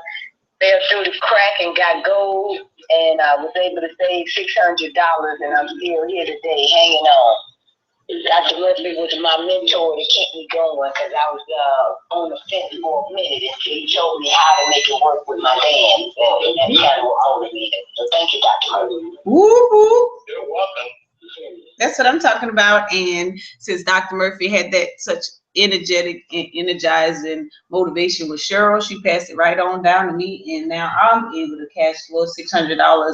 fell through the crack and got gold, and I was able to save $600, and I'm still here today hanging on. Dr. Murphy was my mentor to keep me going because I was on the fence for a minute until he told me how to make it work with my dance. And that's kind of what motivated me. So thank you, Dr. Murphy. Woo-hoo. You're welcome. That's what I'm talking about. And since Dr. Murphy had that such energetic and energizing motivation with Cheryl, she passed it right on down to me. And now I'm able to cash flow $600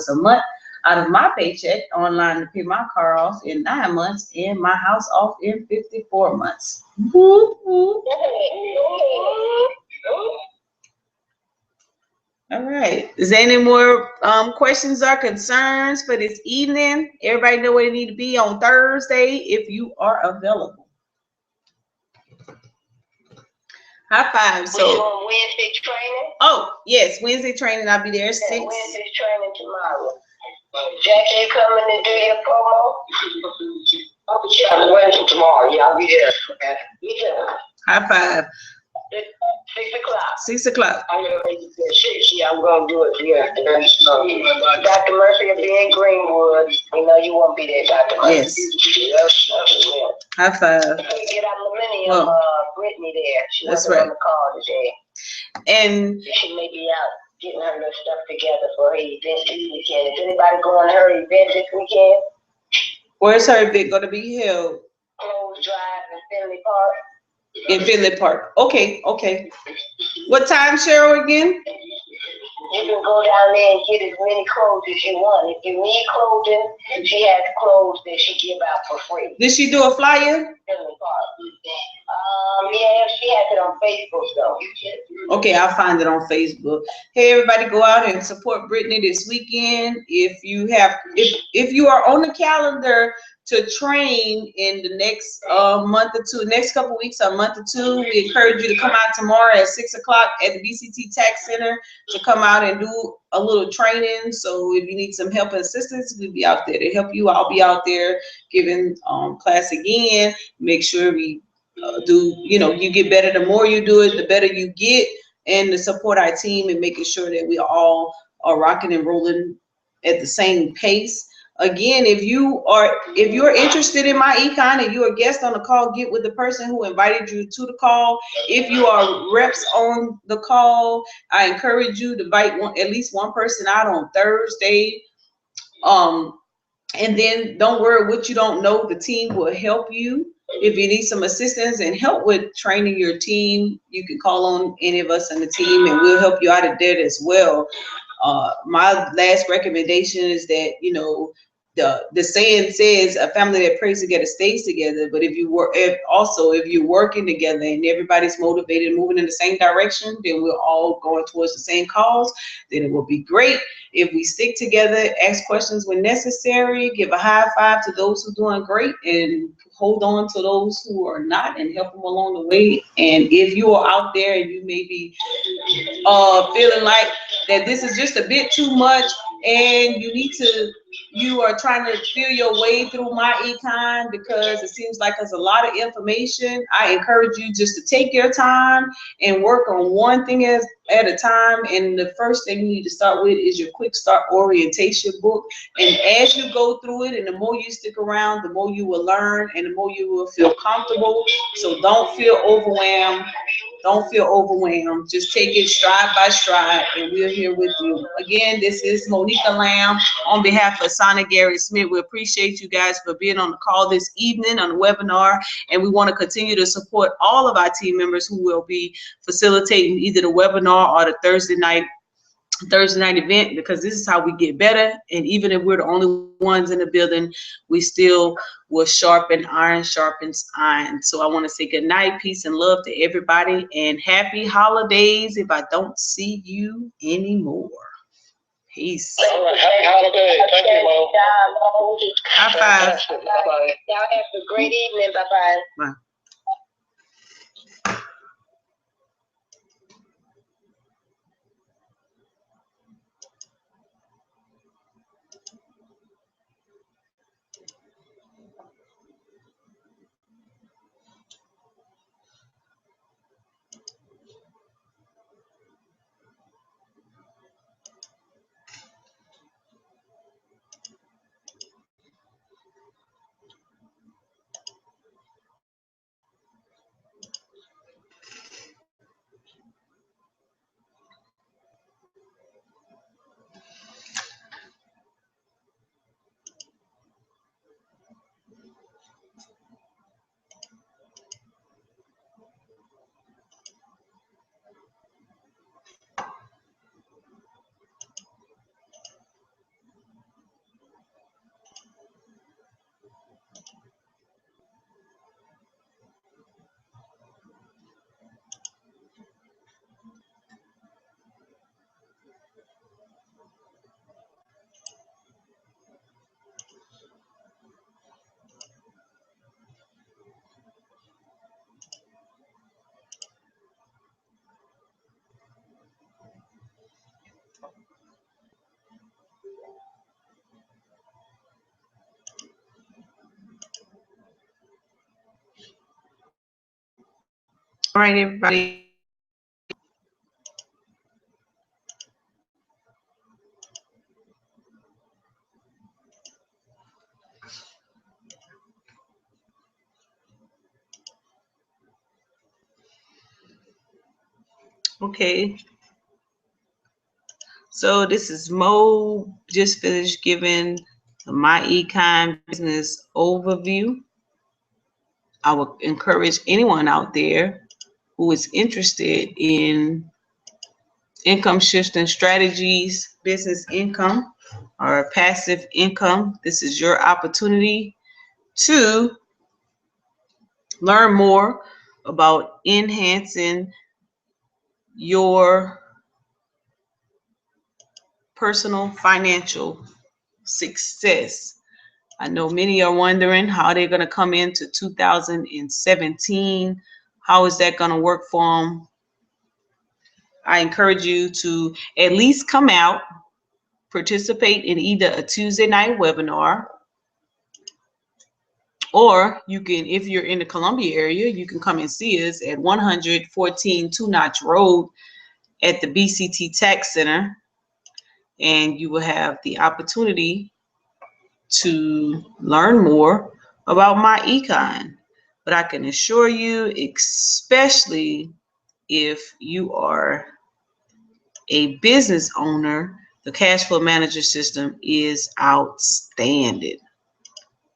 a month out of my paycheck online to pay my car off in 9 months and my house off in 54 months. Woo-hoo. All right. Is there any more questions or concerns for this evening? Everybody know where they need to be on Thursday if you are available. High five. We're doing So, Wednesday training. oh yes, Wednesday training. I'll be there at 6. Wednesday training tomorrow. Jackie, you coming to do your promo? I'll be chatting Wednesday tomorrow. Yeah, I'll be there. Yeah. High five. 6 o'clock. 6 o'clock. I'm gonna make it. Yeah, I'm gonna do it. Yeah. Dr. Murphy will be in Greenwood. You know you won't be there, Dr. Murphy. Yes. Yes. High five. Get out Millennium, Brittany there. She That's wasn't right. on the call today. And She may be out getting her little stuff together for her event this weekend. Is anybody going to her event this weekend? where's her event going to be held? Clothes Drive in Finley Park. In Finley Park. Okay, okay. What time, Cheryl, again? You can go down there and get as many clothes as you want. If you need clothing, she has clothes that she give out for free. Did she do a flyer? Finley Park. Yeah, she has it on Facebook though. Okay, I'll find it on Facebook. Hey, everybody, go out and support Brittany this weekend. If you have, if you are on the calendar to train in the next month or two, next couple weeks or month or two, we encourage you to come out tomorrow at 6 o'clock at the BCT Tax Center to come out and do a little training. So if you need some help and assistance, we'll be out there to help you. I'll be out there giving class again. Make sure we do, you know, you get better. The more you do it, the better you get, and to support our team and making sure that we all are rocking and rolling at the same pace. Again, if you're interested in MyEcon and you're a guest on the call, get with the person who invited you to the call. If you are reps on the call, I encourage you to invite at least one person out on Thursday. And then don't worry what you don't know, the team will help you. If you need some assistance and help with training your team, you can call on any of us on the team and we'll help you out of that as well. My last recommendation is that, you know, the saying says a family that prays together stays together. But if you're working together and everybody's motivated and moving in the same direction, then we're all going towards the same cause. Then it will be great if we stick together, ask questions when necessary, give a high five to those who are doing great, and hold on to those who are not, and help them along the way. And if you are out there and you may be feeling like that this is just a bit too much, and you are trying to feel your way through MyEcon because it seems like there's a lot of information, I encourage you just to take your time and work on one thing at a time. And the first thing you need to start with is your quick start orientation book. And as you go through it, and the more you stick around, the more you will learn and the more you will feel comfortable. So don't feel overwhelmed. Don't feel overwhelmed. Just take it stride by stride, and we're here with you. Again, this is Monica Lamb on behalf of Sonic Gary Smith. We appreciate you guys for being on the call this evening on the webinar, and we want to continue to support all of our team members who will be facilitating either the webinar or the Thursday night event, because this is how we get better. And even if we're the only ones in the building, we still will sharpen iron sharpens iron. So I want to say good night, peace and love to everybody, and happy holidays if I don't see you anymore. Peace. All right, happy holiday. Thank you, Mo. High five. Fantastic. Bye-bye. Y'all have a great evening. Bye-bye. Bye. All right, everybody. Okay. So this is Mo, just finished giving the MyEcon business overview. I would encourage anyone out there who is interested in income shifting strategies, business income, or passive income. This is your opportunity to learn more about enhancing your personal financial success. I know many are wondering how they're going to come into 2017. How is that going to work for them? I encourage you to at least come out, participate in either a Tuesday night webinar, or you can, if you're in the Columbia area, you can come and see us at 114 Two Notch Road at the BCT Tax Center, and you will have the opportunity to learn more about MyEcon. But I can assure you, especially if you are a business owner, the cash flow manager system is outstanding.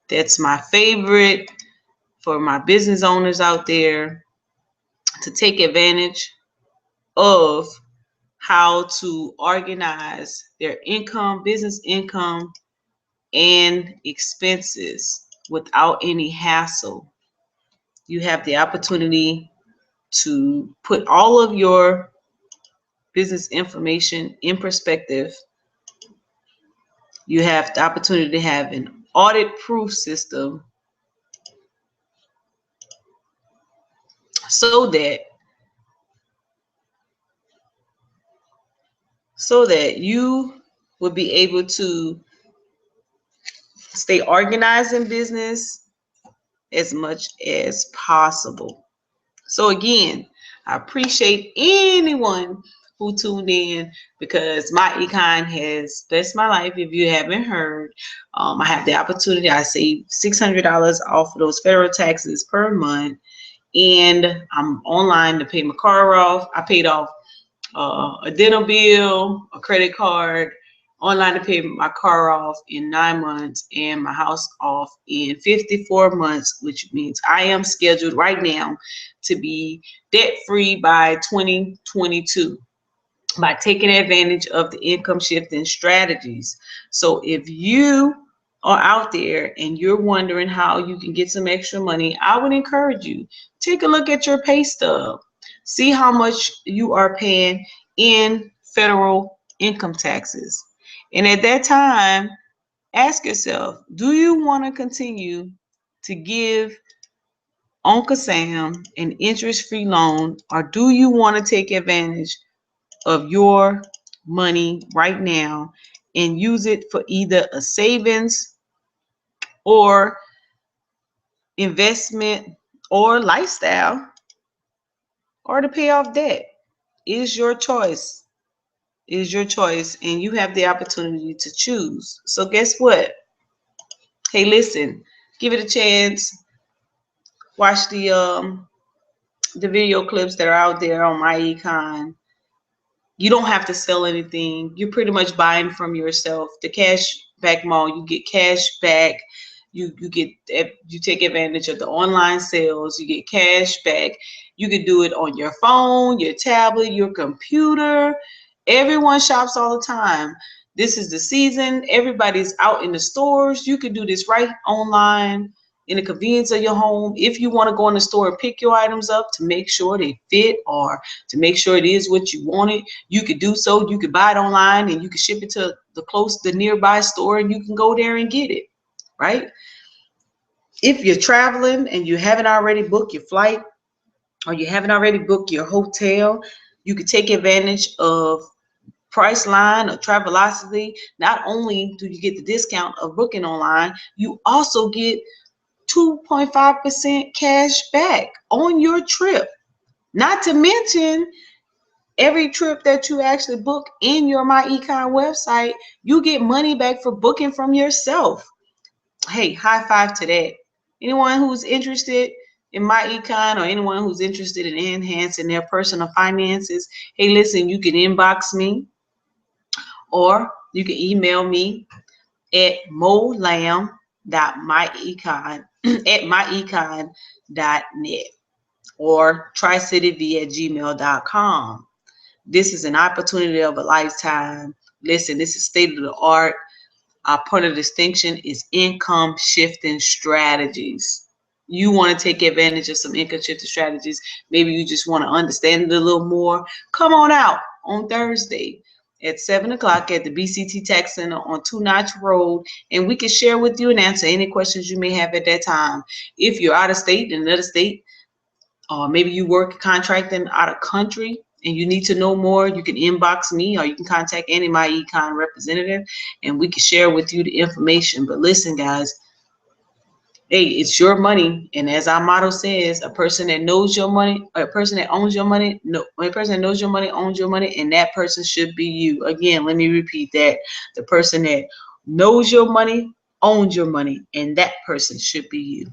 That's my favorite for my business owners out there to take advantage of how to organize their income, business income, and expenses without any hassle. You have the opportunity to put all of your business information in perspective. You have the opportunity to have an audit proof system so that you will be able to stay organized in business as much as possible. So again, I appreciate anyone who tuned in because MyEcon has blessed my life. If you haven't heard, I have the opportunity. I save $600 off of those federal taxes per month, and I'm online to pay my car off. I paid off a dental bill, a credit card, online to pay my car off in 9 months and my house off in 54 months, which means I am scheduled right now to be debt free by 2022 by taking advantage of the income shifting strategies. So if you are out there and you're wondering how you can get some extra money, I would encourage you, take a look at your pay stub. See how much you are paying in federal income taxes. And at that time, ask yourself, do you want to continue to give Uncle Sam an interest-free loan, or do you want to take advantage of your money right now and use it for either a savings or investment or lifestyle or to pay off debt? Is your choice. Is your choice, and you have the opportunity to choose. So guess what? Hey, listen, give it a chance. Watch the video clips that are out there on MyEcon. You don't have to sell anything. You're pretty much buying from yourself. The cash back mall, you get cash back. You take advantage of the online sales. You get cash back. You can do it on your phone, your tablet, your computer. Everyone shops all the time. This is the season. Everybody's out in the stores. You can do this right online in the convenience of your home. If you want to go in the store and pick your items up to make sure they fit or to make sure it is what you wanted, you could do so. You could buy it online and you can ship it to the nearby store and you can go there and get it, right? If you're traveling and you haven't already booked your flight or you haven't already booked your hotel, you could take advantage of Priceline or Travelocity. Not only do you get the discount of booking online, you also get 2.5% cash back on your trip. Not to mention, every trip that you actually book in your MyEcon website, you get money back for booking from yourself. Hey, high five to that. Anyone who's interested in MyEcon or anyone who's interested in enhancing their personal finances, hey, listen, you can inbox me or you can email me at molam.myecon at myecon.net or tricityv@gmail.com. This is an opportunity of a lifetime. Listen, this is state of the art. Our point of distinction is income shifting strategies. You want to take advantage of some income shifting strategies. Maybe you just want to understand it a little more. Come on out on Thursday at 7 o'clock at the BCT Tax Center on 2 Notch Road, and we can share with you and answer any questions you may have at that time. If you're out of state, in another state, or maybe you work contracting out of country and you need to know more, you can inbox me or you can contact any of my MyEcon representative and we can share with you the information. But listen, guys, hey, it's your money. And as our motto says, a person that knows your money, a person that owns your money, a person that knows your money owns your money, and that person should be you. Again, let me repeat that. The person that knows your money owns your money, and that person should be you.